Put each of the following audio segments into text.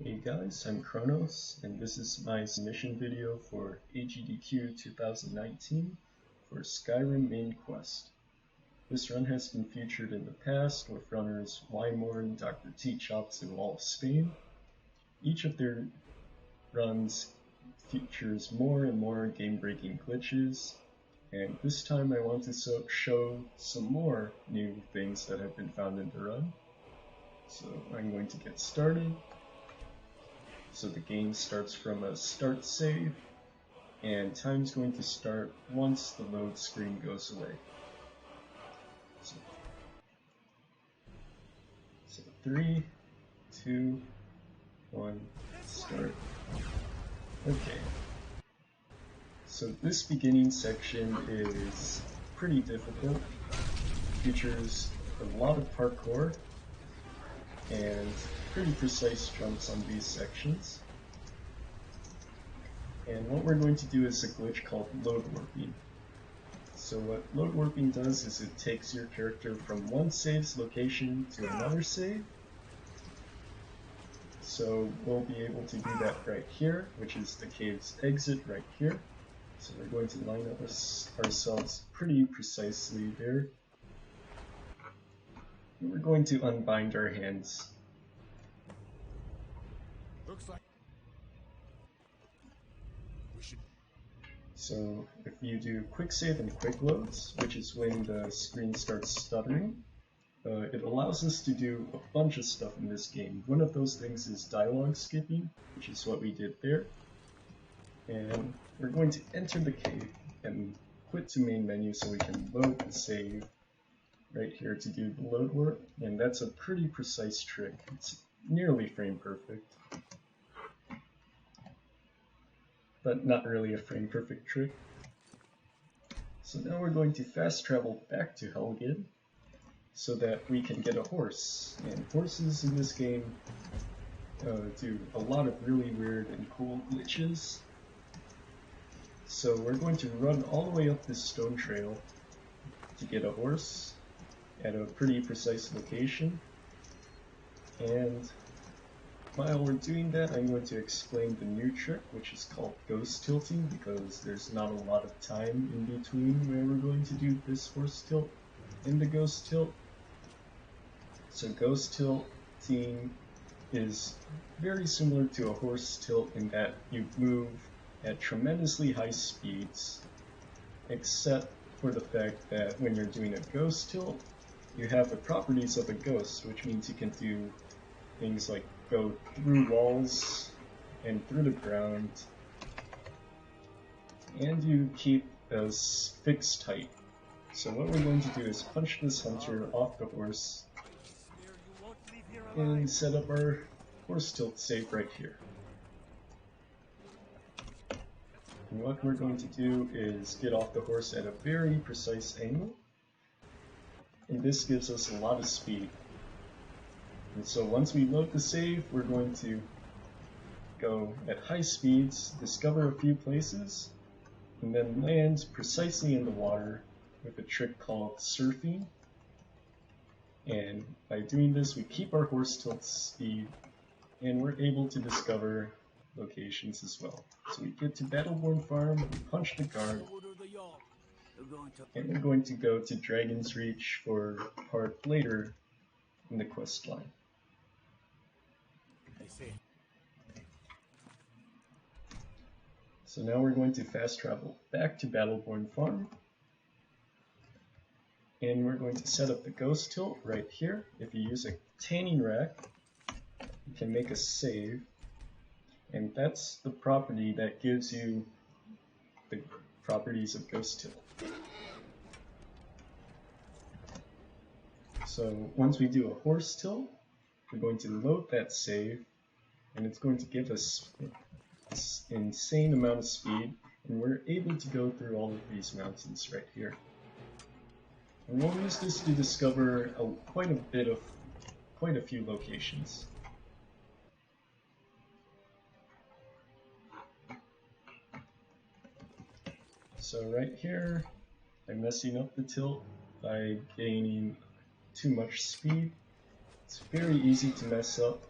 Hey guys, I'm Kronos, and this is my submission video for AGDQ 2019 for Skyrim Main Quest. This run has been featured in the past with runners Wymorn, Dr. T. Chops, and Wall of Spain. Each of their runs features more and more game-breaking glitches, and this time I want to show some more new things that have been found in the run. So I'm going to get started. So the game starts from a start save, and time's going to start once the load screen goes away. So 3, 2, 1, start. Okay. So this beginning section is pretty difficult. Features a lot of parkour and pretty precise jumps on these sections. And what we're going to do is a glitch called load warping. So what load warping does is it takes your character from one save's location to another save. So we'll be able to do that right here, which is the cave's exit right here. So we're going to line up ourselves pretty precisely there. And we're going to unbind our hands. Looks like we should. So if you do quick save and quick loads, which is when the screen starts stuttering, it allows us to do a bunch of stuff in this game. One of those things is dialogue skipping, which is what we did there. And we're going to enter the cave and quit to main menu so we can load the save right here to do the load warp. And that's a pretty precise trick. It's nearly frame perfect, but not really a frame perfect trick. So now we're going to fast travel back to Helged so that we can get a horse. And horses in this game do a lot of really weird and cool glitches. So we're going to run all the way up this stone trail to get a horse at a pretty precise location. And while we're doing that, I'm going to explain the new trick, which is called ghost tilting, because there's not a lot of time in between where we're going to do this horse tilt and the ghost tilt. So ghost tilting is very similar to a horse tilt in that you move at tremendously high speeds, except for the fact that when you're doing a ghost tilt, you have the properties of a ghost, which means you can do things like go through walls and through the ground, and you keep a fixed height. So what we're going to do is punch this hunter off the horse and set up our horse tilt save right here. And what we're going to do is get off the horse at a very precise angle, and this gives us a lot of speed. And so once we load the save, we're going to go at high speeds, discover a few places, and then land precisely in the water with a trick called surfing. And by doing this, we keep our horse tilt speed, and we're able to discover locations as well. So we get to Battleborn Farm, we punch the guard, and we're going to go to Dragon's Reach for part later in the quest line. So now we're going to fast travel back to Battleborn Farm, and we're going to set up the ghost tilt right here. If you use a tanning rack, you can make a save, and that's the property that gives you the properties of ghost tilt. So once we do a horse tilt, we're going to load that save, and it's going to give us this insane amount of speed, and we're able to go through all of these mountains right here. And we'll use this to discover quite a few locations. So right here, I'm messing up the tilt by gaining too much speed. It's very easy to mess up.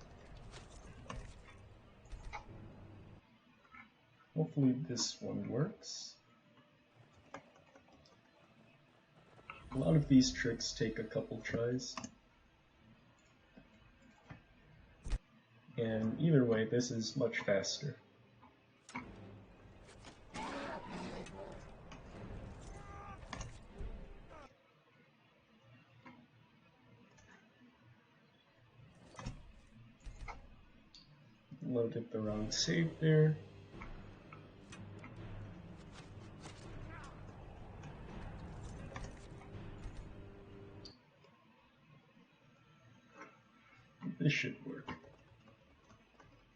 Hopefully this one works. A lot of these tricks take a couple tries. And either way, this is much faster. Loaded the wrong save there. This should work.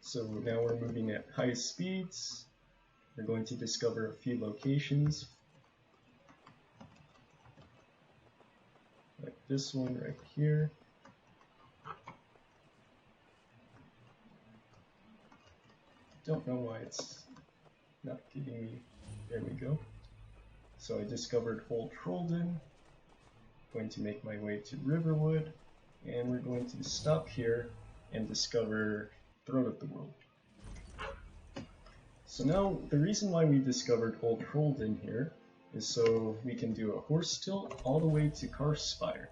So now we're moving at high speeds. We're going to discover a few locations. Like this one right here. Don't know why it's not giving me. There we go. So I discovered Old Trollden. Going to make my way to Riverwood, and we're going to stop here and discover Throat of the World. So now the reason why we discovered Old Trollden here is so we can do a horse tilt all the way to Karspire.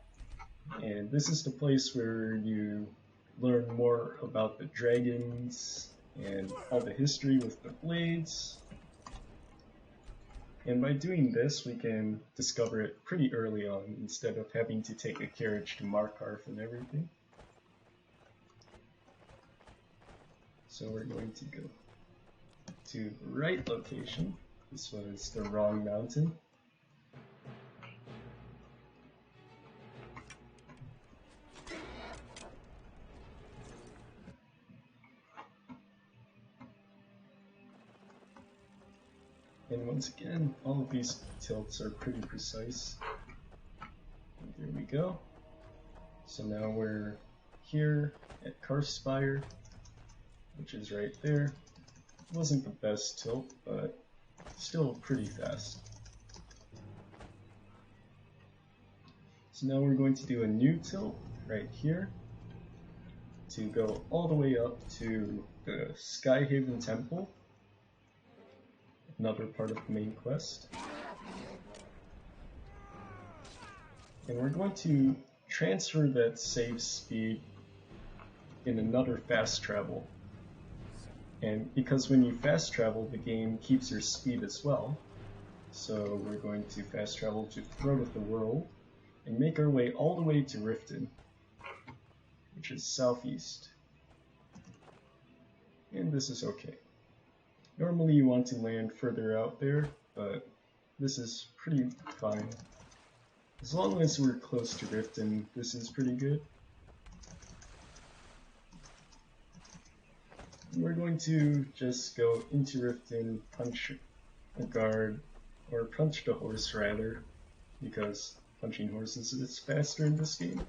And this is the place where you learn more about the dragons and all the history with the blades. And by doing this, we can discover it pretty early on instead of having to take a carriage to Markarth and everything. So we're going to go to the right location. This was the wrong mountain. And once again, all of these tilts are pretty precise. And there we go. So now we're here at Karspire, which is right there. It wasn't the best tilt, but still pretty fast. So now we're going to do a new tilt right here to go all the way up to the Skyhaven Temple. Another part of the main quest. And we're going to transfer that save speed in another fast travel. And because when you fast travel, the game keeps your speed as well. So we're going to fast travel to Throat of the World and make our way all the way to Riften, which is southeast. And this is okay. Normally you want to land further out there, but this is pretty fine. As long as we're close to Riften, this is pretty good. And we're going to just go into Riften, punch a guard, or punch the horse rather, because punching horses is faster in this game.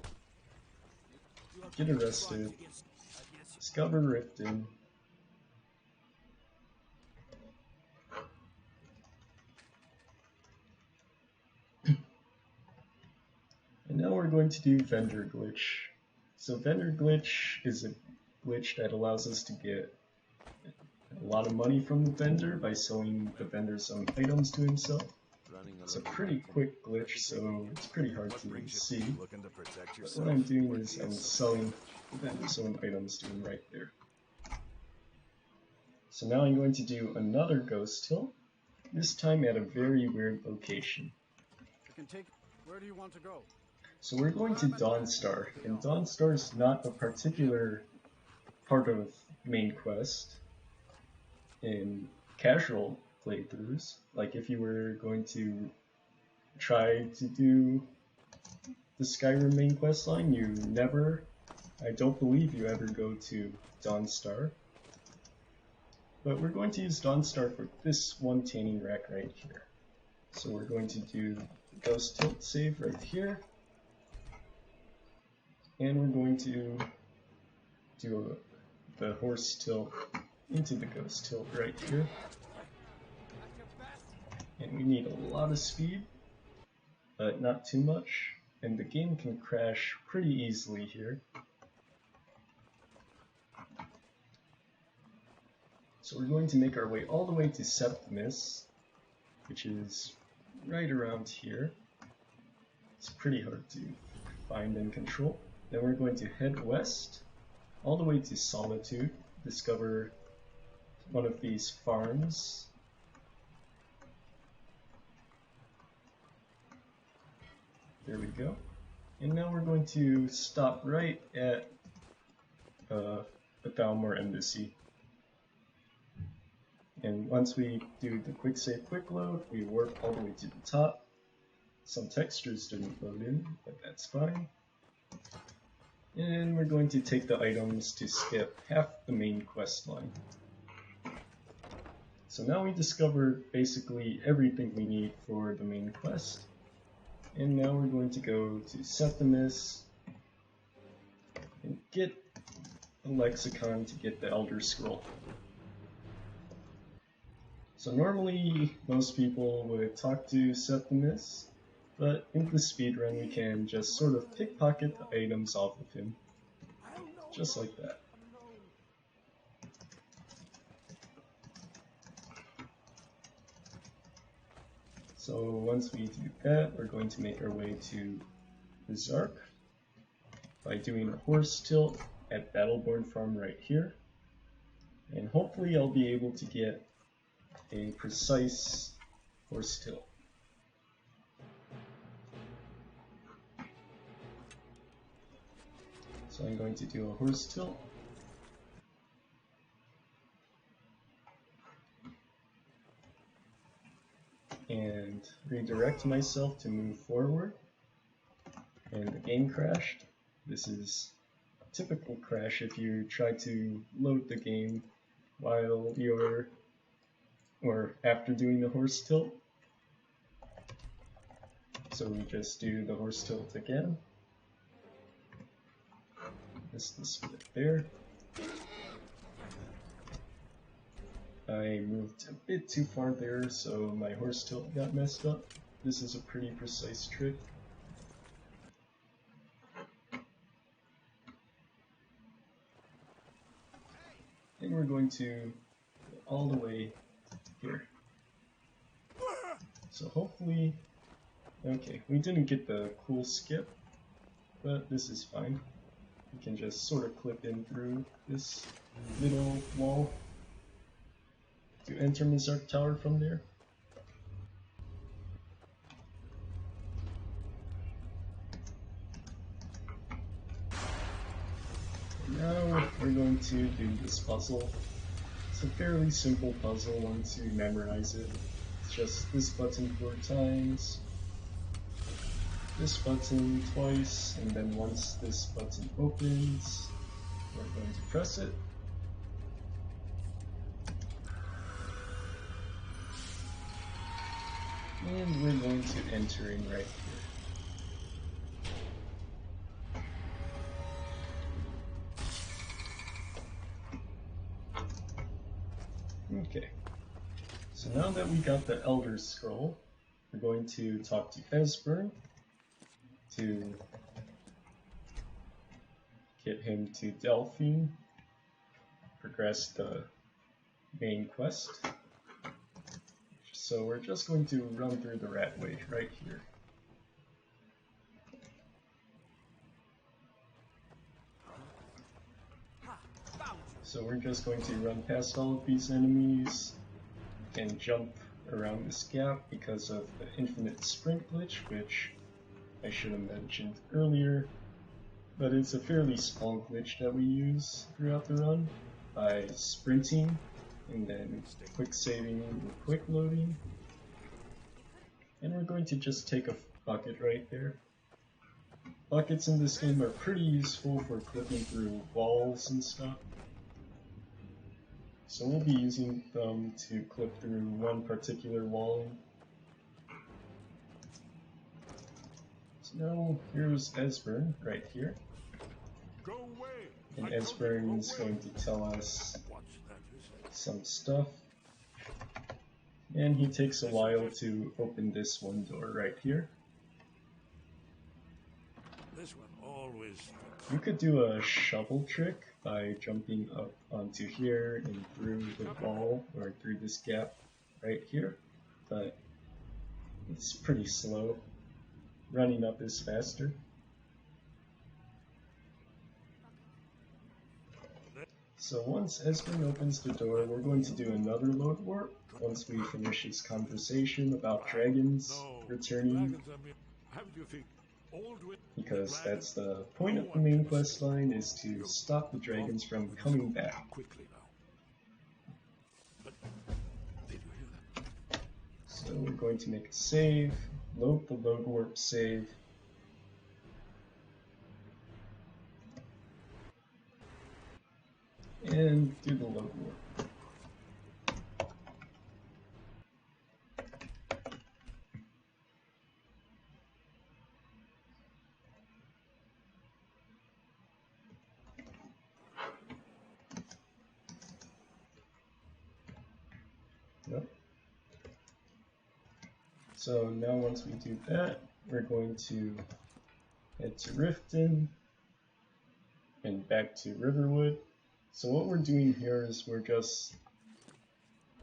Get arrested, discover Riften. And now we're going to do Vendor Glitch. So Vendor Glitch is a glitch that allows us to get a lot of money from the vendor by selling the vendor some items to himself. It's a pretty quick glitch, so it's pretty hard to see. But what I'm doing is I'm selling the vendor some items to him right there. So now I'm going to do another ghost tilt, this time at a very weird location. Where do you want to go? So we're going to Dawnstar, and Dawnstar is not a particular part of main quest in casual playthroughs. Like if you were going to try to do the Skyrim main quest line, you never, I don't believe you ever go to Dawnstar. But we're going to use Dawnstar for this one tanning rack right here. So we're going to do the ghost tilt save right here. And we're going to do the horse tilt into the ghost tilt right here. And we need a lot of speed, but not too much. And the game can crash pretty easily here. So we're going to make our way all the way to Septimus, which is right around here. It's pretty hard to find and control. Then we're going to head west, all the way to Solitude, discover one of these farms. There we go. And now we're going to stop right at the Thalmor Embassy. And once we do the quick save, quick load, we warp all the way to the top. Some textures didn't load in, but that's fine. And we're going to take the items to skip half the main quest line. So now we discovered basically everything we need for the main quest. And now we're going to go to Septimus and get the lexicon to get the Elder Scroll. So normally most people would talk to Septimus, but in the speedrun we can just sort of pickpocket the items off of him, just like that. So once we do that, we're going to make our way to the Zark by doing a horse tilt at Battleborn Farm right here. And hopefully I'll be able to get a precise horse tilt. So I'm going to do a horse tilt. And redirect myself to move forward. And the game crashed. This is a typical crash if you try to load the game while you're, or after doing the horse tilt. So we just do the horse tilt again. This is the split there. I moved a bit too far there, so my horse tilt got messed up. This is a pretty precise trick. And we're going to go all the way here. So hopefully, okay, we didn't get the cool skip, but this is fine. We can just sort of clip in through this little wall to enter Mizark Tower from there. And now we're going to do this puzzle. It's a fairly simple puzzle once you memorize it. It's just this button 4 times, this button twice, and then once this button opens, we're going to press it. And we're going to enter in right here. Okay, so now that we got the Elder Scroll, we're going to talk to Esbern to get him to Delphine, progress the main quest. So we're just going to run through the Ratway right here. So we're just going to run past all of these enemies and jump around this gap because of the infinite sprint glitch, which I should have mentioned earlier, but it's a fairly small glitch that we use throughout the run by sprinting and then quick saving and quick loading. And we're going to just take a bucket right there. Buckets in this game are pretty useful for clipping through walls and stuff. So we'll be using them to clip through one particular wall. So now here's Esbern right here. And Esbern is going to tell us some stuff. And he takes a while to open this one door right here. This one always. You could do a shovel trick by jumping up onto here and through the wall or through this gap right here, but it's pretty slow. Running up is faster. So once Espen opens the door, we're going to do another load warp once we finish his conversation about dragons returning, because that's the point of the main quest line, is to stop the dragons from coming back. So we're going to make a save, load the load warp save, and do the load warp. Yep. So now once we do that, we're going to head to Riften and back to Riverwood. So what we're doing here is we're just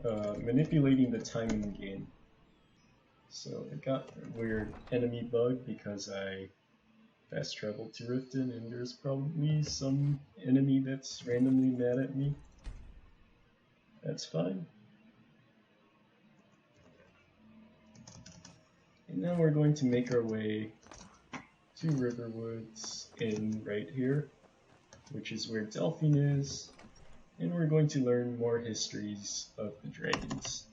manipulating the time in the game. So it got a weird enemy bug because I fast traveled to Riften and there's probably some enemy that's randomly mad at me. That's fine. And now we're going to make our way to Riverwoods in right here, which is where Delphine is, and we're going to learn more histories of the dragons.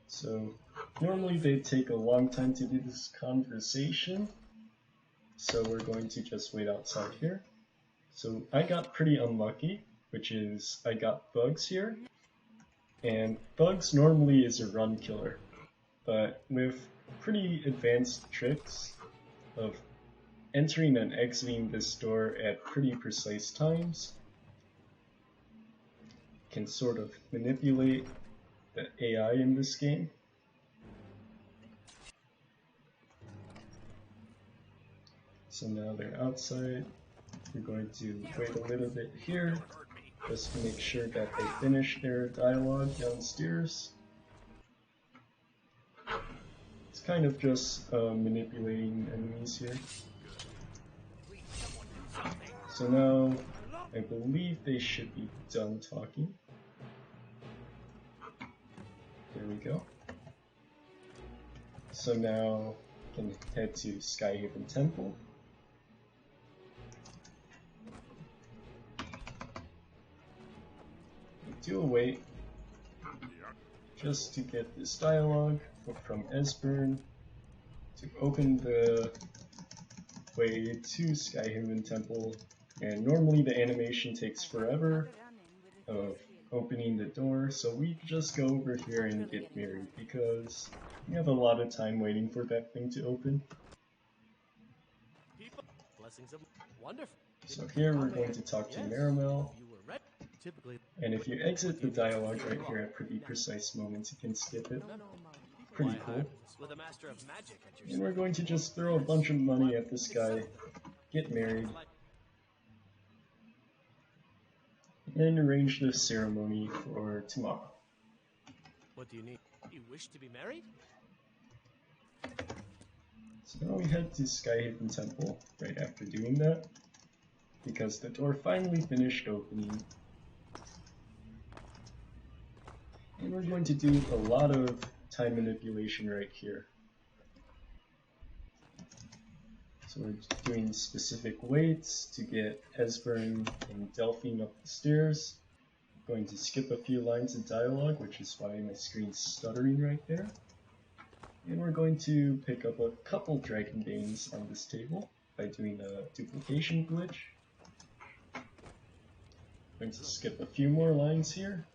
So normally they take a long time to do this conversation, so we're going to just wait outside here. So I got pretty unlucky, which is I got bugs here, and bugs normally is a run killer, but with pretty advanced tricks of entering and exiting this door at pretty precise times, can sort of manipulate the AI in this game. So now they're outside. We're going to wait a little bit here just to make sure that they finish their dialogue downstairs. It's kind of just manipulating enemies here. So now I believe they should be done talking. There we go. So now we can head to Skyrim Temple. Do a wait just to get this dialogue from Esbern to open the way to Skyrim Temple. And normally the animation takes forever of opening the door, so we just go over here and get married because we have a lot of time waiting for that thing to open. So here we're going to talk to Marimel, and if you exit the dialogue right here at pretty precise moments, you can skip it. Pretty cool. And we're going to just throw a bunch of money at this guy, get married, and arrange the ceremony for tomorrow. What do you need? You wish to be married? So now we head to Skyhaven Temple right after doing that, because the door finally finished opening. And we're going to do a lot of time manipulation right here. So we're doing specific waits to get Esbern and Delphine up the stairs. I'm going to skip a few lines of dialogue, which is why my screen's stuttering right there. And we're going to pick up a couple Dragonbanes on this table by doing a duplication glitch. I'm going to skip a few more lines here.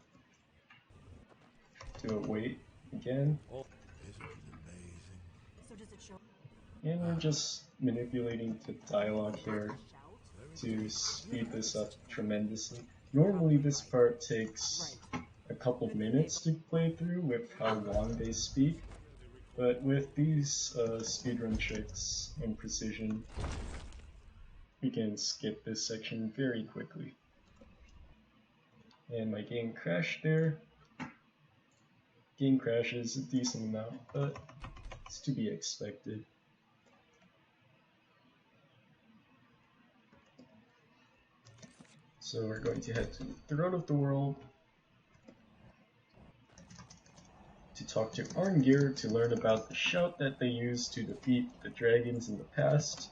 Do a wait again. And we're just manipulating the dialogue here to speed this up tremendously. Normally this part takes a couple minutes to play through with how long they speak, but with these speedrun tricks and precision, we can skip this section very quickly. And my game crashed there. Game crashes a decent amount, but it's to be expected. So we're going to head to the Throne of the World to talk to Arngir to learn about the shout that they used to defeat the dragons in the past,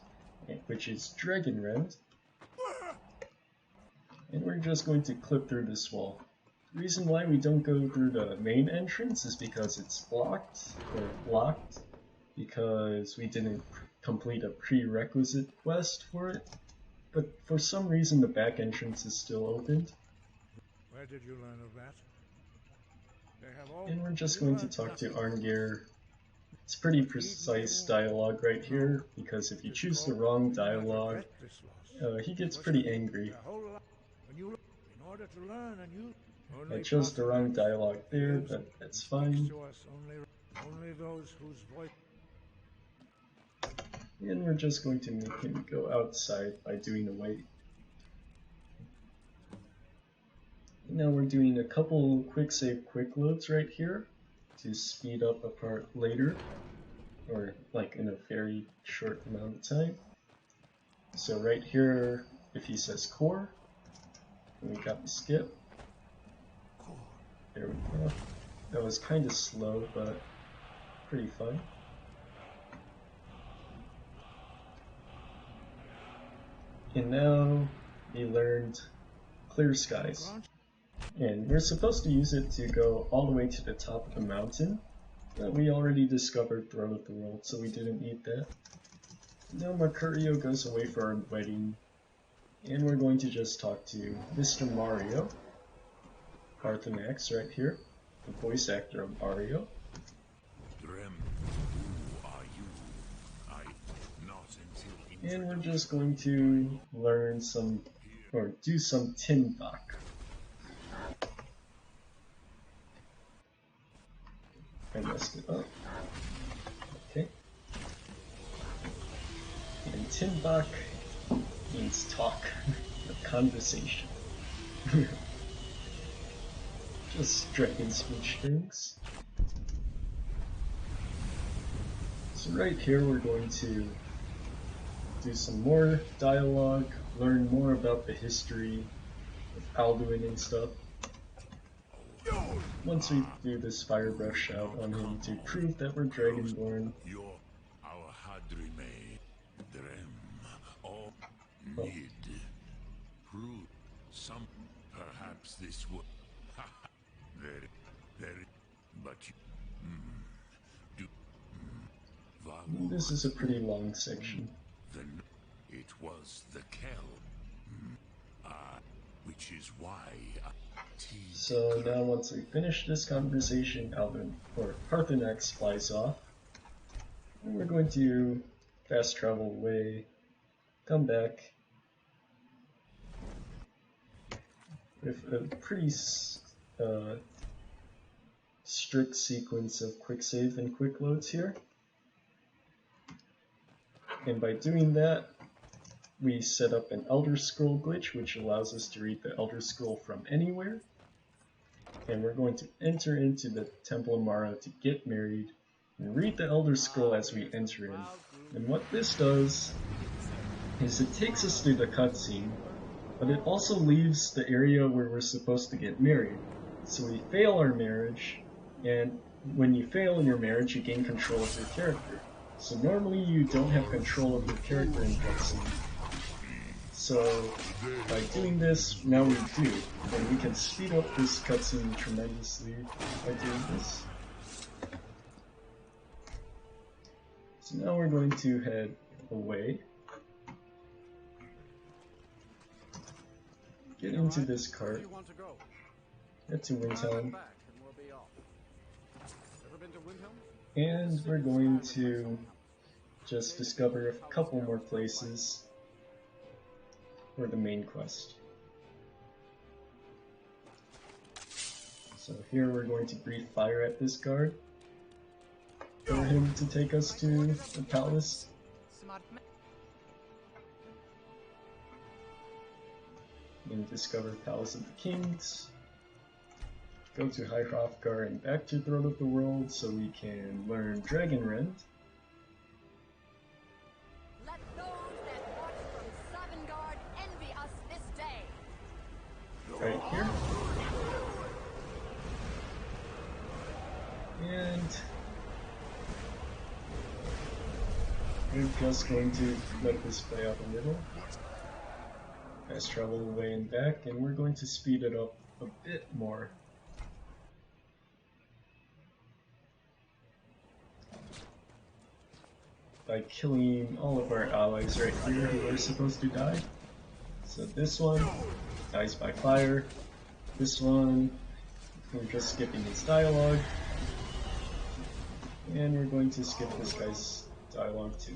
which is Dragonrend. And we're just going to clip through this wall. The reason why we don't go through the main entrance is because it's blocked, or locked, because we didn't complete a prerequisite quest for it. But for some reason the back entrance is still opened. Where did you learn of that? They have all... And we're just going to talk to Arngir. It's pretty precise dialogue right here, because if you choose the wrong dialogue, he gets pretty angry. I chose the wrong dialogue there, but that's fine. And we're just going to make him go outside by doing the wait. Now we're doing a couple quick save quick loads right here to speed up a part later, or like in a very short amount of time. So right here, if he says core, we got the skip. There we go. That was kind of slow, but pretty fun. And now we learned Clear Skies. And we're supposed to use it to go all the way to the top of the mountain, but we already discovered Throne of the World, so we didn't need that. Now Mercurio goes away for our wedding, and we're going to just talk to Mr. Mario, Parthenax right here, the voice actor of Mario. Drem, who are you? Not until... And we're just going to learn some, or do some Timbuk. I messed it up. Okay. And Timbuk means talk, or conversation. Just dragon speech things. So right here we're going to do some more dialogue, learn more about the history of Alduin and stuff. Once we do this fire breath shout on him to prove that we're Dragonborn. You're our Hadrime, Drem, or Nid. Prove some, perhaps this would. Very, but you. This is a pretty long section. Then it was the Kel. Which is why. So now once we finish this conversation, Alvin, or Parthenax flies off. And we're going to fast travel away, come back with a pretty strict sequence of quick save and quick loads here. And by doing that, we set up an Elder Scroll glitch, which allows us to read the Elder Scroll from anywhere. And we're going to enter into the Temple of Mara to get married and read the Elder Scroll as we enter in. And what this does is it takes us through the cutscene, but it also leaves the area where we're supposed to get married. So we fail our marriage, and when you fail in your marriage, you gain control of your character. So normally you don't have control of your character in cutscene. So by doing this, now we do, and we can speed up this cutscene tremendously by doing this. So now we're going to head away. Get into this cart. Head to Windhelm. And we're going to just discover a couple more places for the main quest. So here we're going to breathe fire at this guard for him to take us to the palace. And discover Palace of the Kings. go to High Hrothgar and back to Throne of the World so we can learn Dragon Rend. Let those that watch from Sovngarde envy us this day. Right here. And we're just going to let this play out a little. Fast travel away and back, and we're going to speed it up a bit more. By killing all of our allies right here who are supposed to die. So this one dies by fire. This one, we're just skipping his dialogue. And we're going to skip this guy's dialogue too.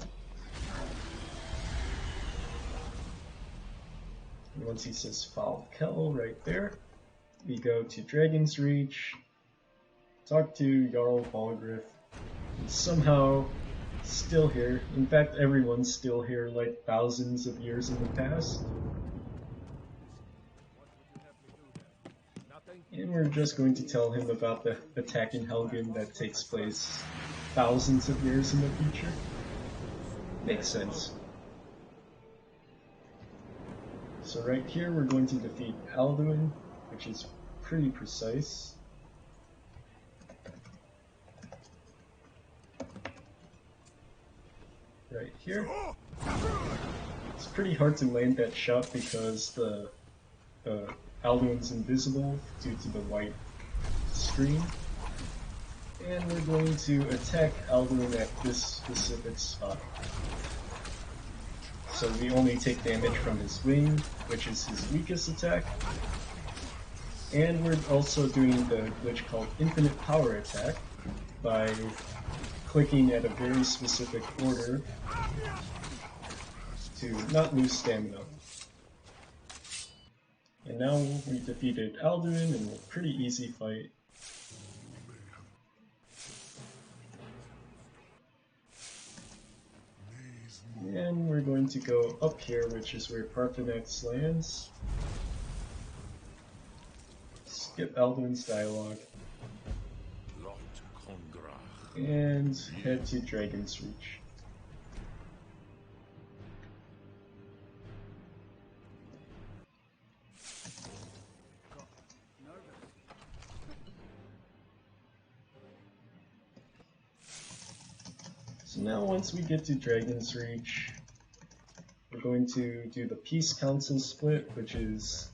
And once he says Foul Kell right there, we go to Dragon's Reach, talk to Jarl Balgruuf, and somehow still here. In fact, everyone's still here like thousands of years in the past. And we're just going to tell him about the attack in Helgen that takes place thousands of years in the future. Makes sense. So right here we're going to defeat Alduin, which is pretty precise. Right here. It's pretty hard to land that shot because the Alduin's invisible due to the white screen. And we're going to attack Alduin at this specific spot. So we only take damage from his wing, which is his weakest attack. And we're also doing the glitch called Infinite Power Attack by clicking at a very specific order to not lose stamina. And now we defeated Alduin in a pretty easy fight. And we're going to go up here, which is where Parthenax lands. Skip Alduin's dialogue. And head to Dragon's Reach. So now once we get to Dragon's Reach, we're going to do the Peace Council split, which is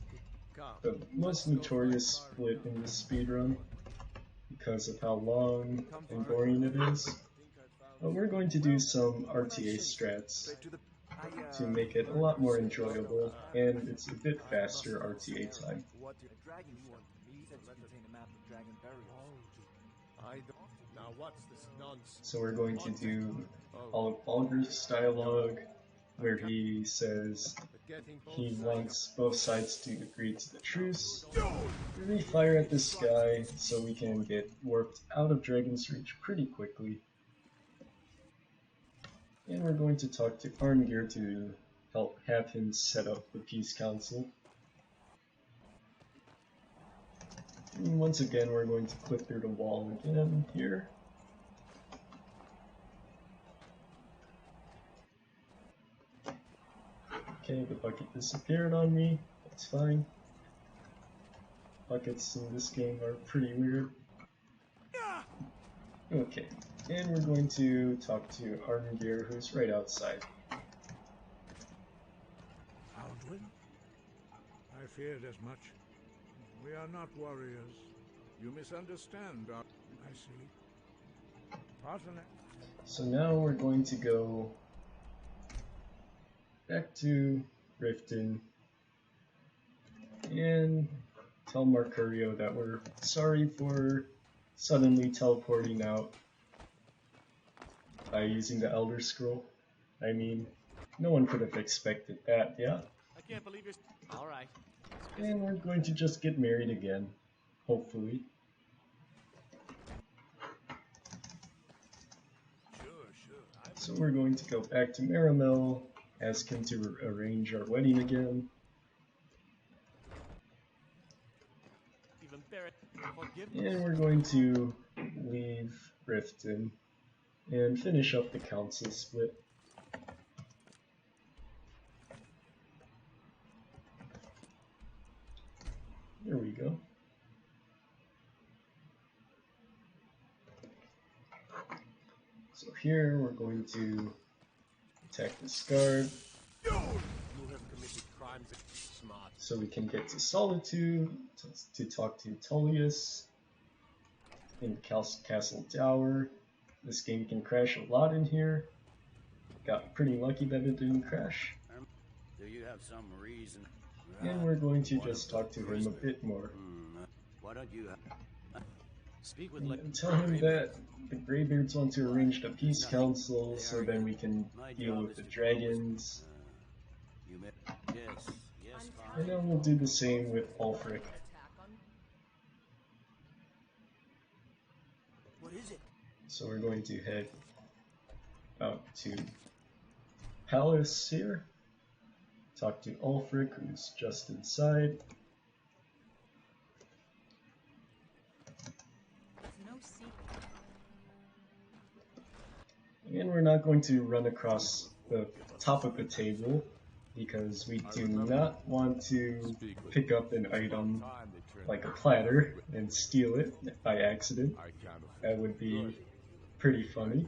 the most notorious split in this speedrun because of how long and boring it is. But we're going to do some RTA strats to make it a lot more enjoyable, and it's a bit faster RTA time. Now what's this nonsense? So we're going to do all of Balgruuf's dialogue, where he says he wants both sides to agree to the truce. We fire at this guy so we can get warped out of Dragon's Reach pretty quickly. And we're going to talk to Arngir to help have him set up the Peace Council. And once again, we're going to click through the wall again here. Okay, the bucket disappeared on me. That's fine. Buckets in this game are pretty weird. Okay, and we're going to talk to Arngir, who's right outside. Alduin? I feared as much. We are not warriors. You misunderstand. I see. Parthenax. So now we're going to go back to Riften and tell Mercurio that we're sorry for suddenly teleporting out by using the Elder Scroll. I mean, no one could have expected that, yeah? I can't believe you're... Alright. And we're going to just get married again, hopefully. So we're going to go back to Maramel, ask him to arrange our wedding again. Even better. And we're going to leave Riften and finish up the council split. There we go. So here we're going to attack this guard. You have committed crimes smart. So we can get to Solitude to talk to Tullius in Castle Tower. This game can crash a lot in here. Got pretty lucky that it didn't crash. Do you have some reason? And we're going to just talk to him a bit more. Why don't you Speak with And tell him that the Greybeards want to arrange a peace council so then we can deal with the dragons. you may yes, yes, And then we'll do the same with Ulfric. What is it? So we're going to head out to Palace here. Talk to Ulfric, who's just inside. No secret. And we're not going to run across the top of the table because we do not want to pick up an item like a platter and steal it by accident. That would be pretty funny,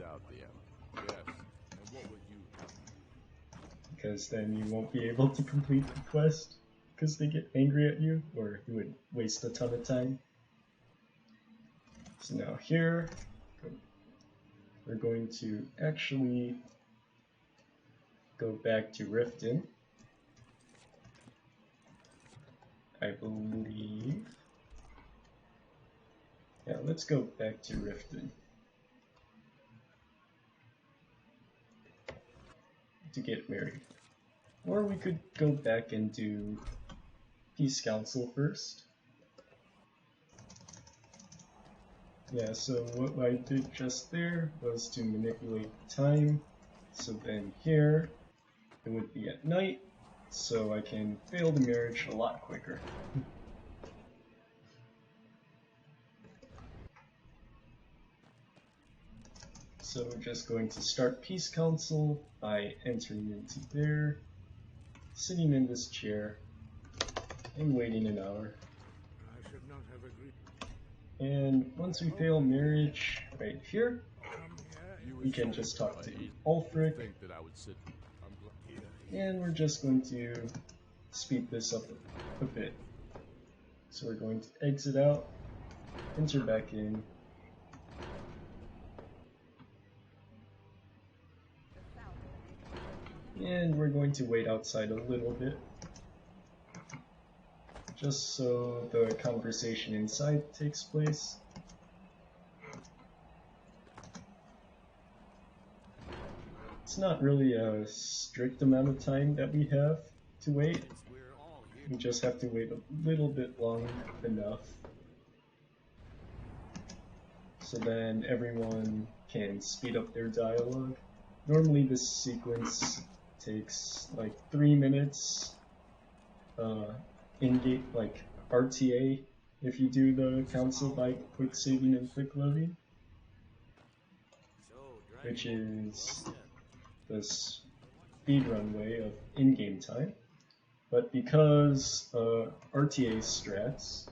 because then you won't be able to complete the quest because they get angry at you, or you would waste a ton of time. So now here, we're going to actually go back to Riften, I believe. Yeah, let's go back to Riften to get married. Or we could go back and do Peace Council first. Yeah, so what I did just there was to manipulate time. So then here, it would be at night, so I can fail the marriage a lot quicker. So we're just going to start Peace Council by entering into there, sitting in this chair, and waiting an hour. I should not have agreed. And once we fail marriage right here, Come here. we can just talk to Ulfric, and we're just going to speed this up a bit. So we're going to exit out, enter back in, and we're going to wait outside a little bit, just so the conversation inside takes place. It's not really a strict amount of time that we have to wait. We just have to wait a little bit long enough so then everyone can speed up their dialogue. Normally this sequence takes like 3 minutes in-game, like RTA, if you do the council by quick saving and quick loading, which is the speedrun way of in-game time. But because RTA strats,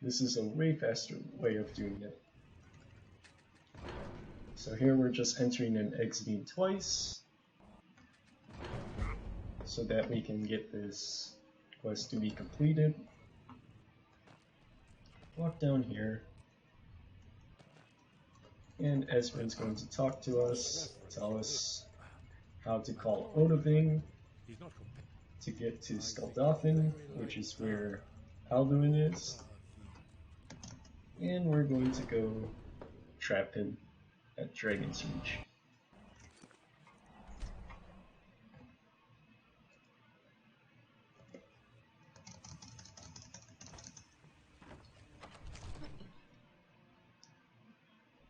this is a way faster way of doing it. So here we're just entering and exiting twice, so that we can get this quest to be completed. Walk down here, and Espen's going to talk to us, tell us how to call Odoving to get to Skuldafn, which is where Alduin is, and we're going to go trap him at Dragon's Reach.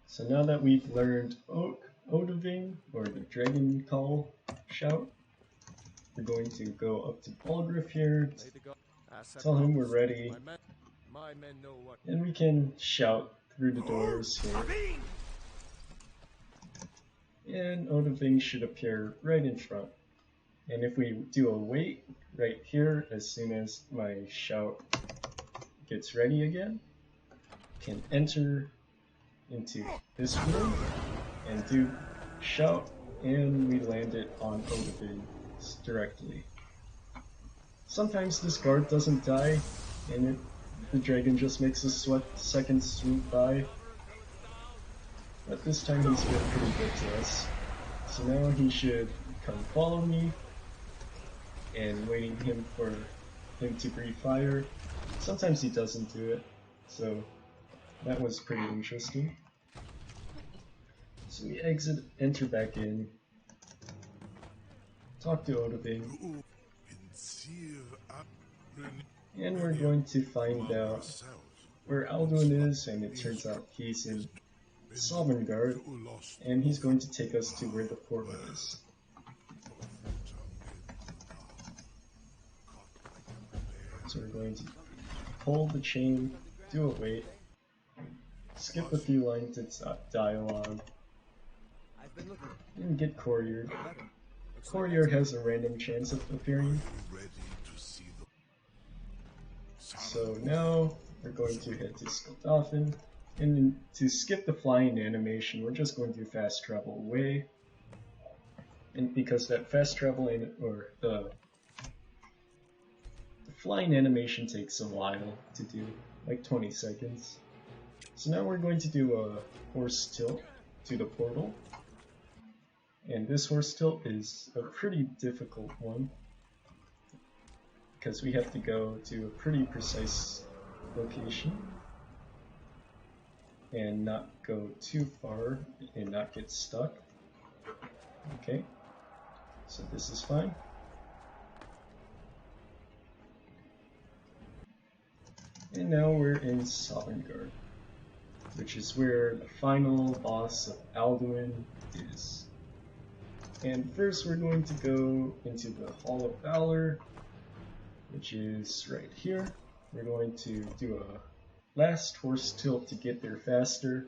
So now that we've learned Odoving, or the Dragon Call shout, we're going to go up to Balgriff here, tell him we're ready, My men know what. And we can shout through the doors here. And Odahviing should appear right in front. And if we do a wait right here, as soon as my shout gets ready again, can enter into this room and do shout, and we land it on Odahviing directly. Sometimes this guard doesn't die, and the dragon just makes a second swoop by. But this time he's been pretty good to us. So now he should come follow me, and waiting for him to breathe fire. Sometimes he doesn't do it, so that was pretty interesting. So we exit, enter back in, talk to Odahviing, and we're going to find out where Alduin is, and it turns out he's in Sovngarde, and he's going to take us to where the portal is. So we're going to pull the chain, do a wait, skip a few lines of dialogue, and get couriered. Courier has a random chance of appearing. So now we're going to head to Skuldafn, and to skip the flying animation, we're just going to fast travel away. And because that fast travel or the flying animation takes a while to do, like 20 seconds. So now we're going to do a horse tilt to the portal. And this horse tilt is a pretty difficult one, because we have to go to a pretty precise location and not go too far and not get stuck. Okay, so this is fine. And now we're in Sovngarde, which is where the final boss of Alduin is. And first we're going to go into the Hall of Valor, which is right here. We're going to do a last horse tilt to get there faster.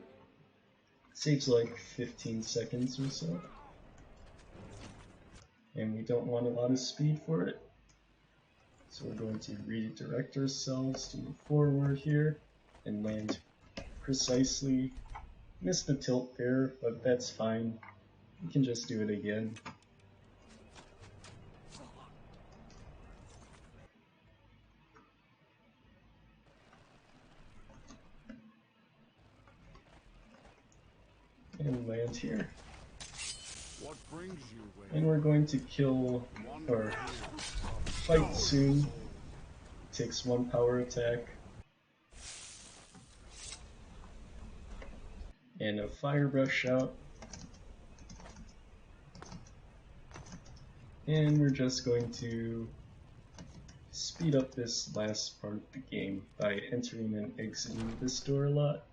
It saves like 15 seconds or so. And we don't want a lot of speed for it. So we're going to redirect ourselves to move forward here and land precisely. Missed the tilt there, but that's fine. We can just do it again. And land here. What brings you, Wayne? And we're going to kill or fight soon. Takes one power attack. And a fire brush out. And we're just going to speed up this last part of the game by entering and exiting this door a lot.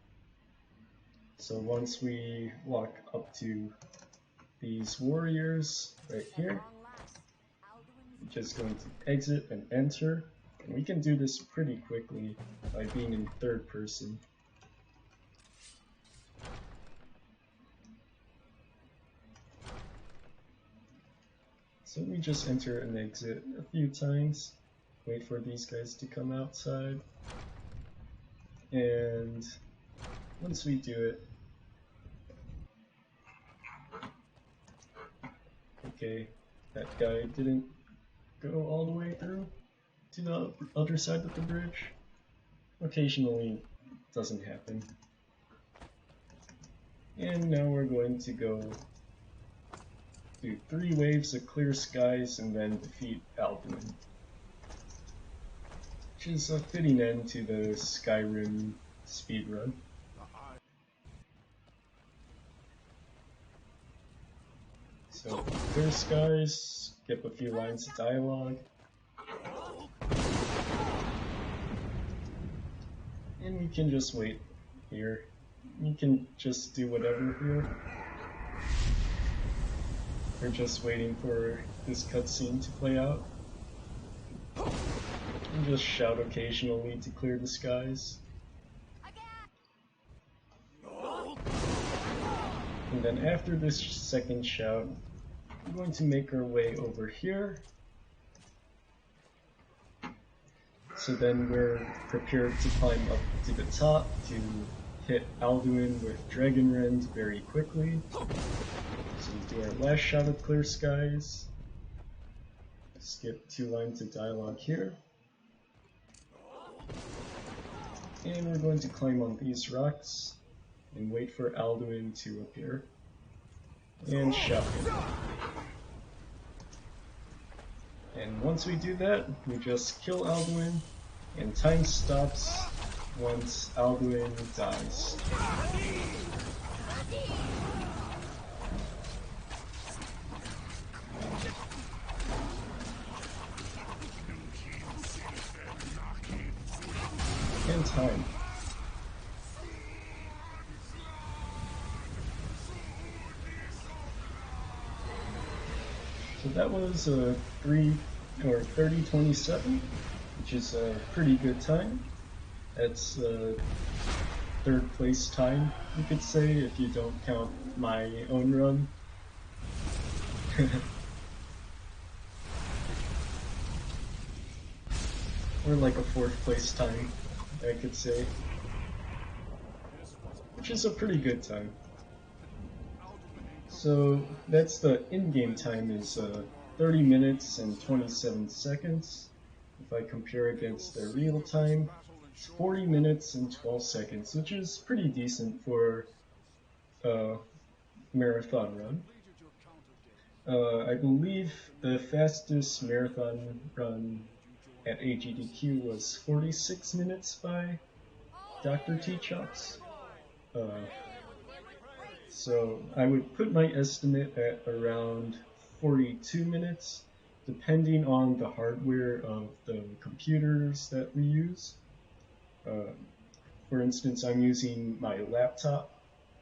So once we walk up to these warriors right here, we're just going to exit and enter. And we can do this pretty quickly by being in third person. So we just enter and exit a few times, wait for these guys to come outside, and once we do it, okay, that guy didn't go all the way through to the other side of the bridge. Occasionally it doesn't happen. And now we're going to go do 3 waves of clear skies and then defeat Alduin, which is a fitting end to the Skyrim speedrun. So clear skies, skip a few lines of dialogue, and we can just wait here. We can just do whatever here. We're just waiting for this cutscene to play out. And just shout occasionally to clear the skies. And then after this second shout, we're going to make our way over here. So then we're prepared to climb up to the top to hit Alduin with Dragon Rend very quickly. So we do our last shot of clear skies. Skip 2 lines of dialogue here. And we're going to climb on these rocks and wait for Alduin to appear. And shout him. And once we do that, we just kill Alduin, and time stops once Alduin dies. And time. So that was a 30:27, which is a pretty good time. That's third place time, you could say, if you don't count my own run. Or like a 4th place time, I could say. Which is a pretty good time. So that's the in-game time is 30 minutes and 27 seconds. If I compare against the real time, it's 40 minutes and 12 seconds, which is pretty decent for a marathon run. I believe the fastest marathon run at AGDQ was 46 minutes by Dr. T-Chops. So I would put my estimate at around 42 minutes, depending on the hardware of the computers that we use. For instance, I'm using my laptop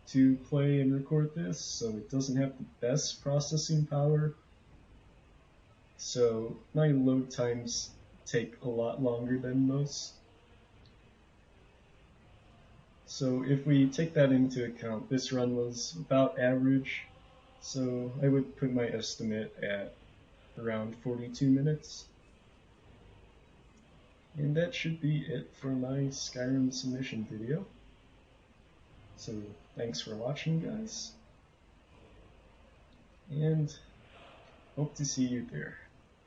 to play and record this, so it doesn't have the best processing power. So my load times take a lot longer than most. So if we take that into account, this run was about average, so I would put my estimate at around 42 minutes. And that should be it for my Skyrim submission video. So thanks for watching, guys, and hope to see you there.